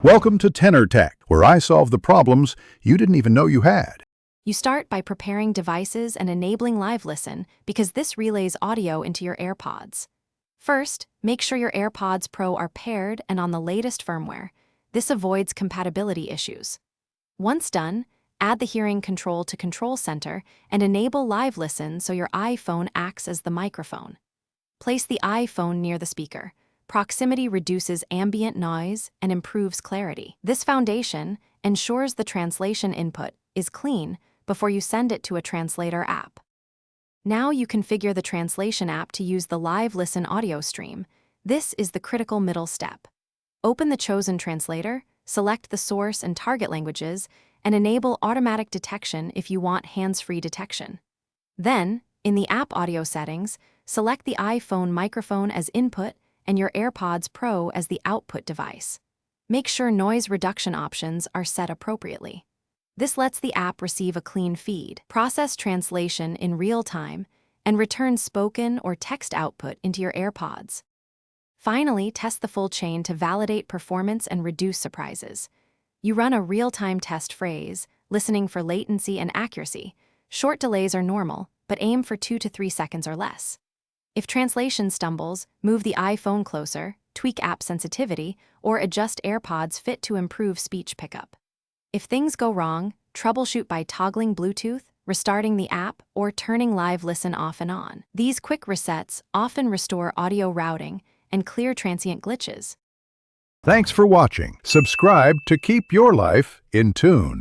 Welcome to Tenor Tech, where I solve the problems you didn't even know you had. You start by preparing devices and enabling Live Listen because this relays audio into your AirPods. First, make sure your AirPods Pro are paired and on the latest firmware. This avoids compatibility issues. Once done, add the hearing control to Control Center and enable Live Listen so your iPhone acts as the microphone. Place the iPhone near the speaker. Proximity reduces ambient noise and improves clarity. This foundation ensures the translation input is clean before you send it to a translator app. Now you configure the translation app to use the Live Listen audio stream. This is the critical middle step. Open the chosen translator, select the source and target languages, and enable automatic detection if you want hands-free detection. Then, in the app audio settings, select the iPhone microphone as input and your AirPods Pro as the output device. Make sure noise reduction options are set appropriately. This lets the app receive a clean feed, process translation in real time, and return spoken or text output into your AirPods. Finally, test the full chain to validate performance and reduce surprises. You run a real-time test phrase, listening for latency and accuracy. Short delays are normal, but aim for 2 to 3 seconds or less. If translation stumbles, move the iPhone closer, tweak app sensitivity, or adjust AirPods fit to improve speech pickup. If things go wrong, troubleshoot by toggling Bluetooth, restarting the app, or turning Live Listen off and on. These quick resets often restore audio routing and clear transient glitches. Thanks for watching. Subscribe to keep your life in tune.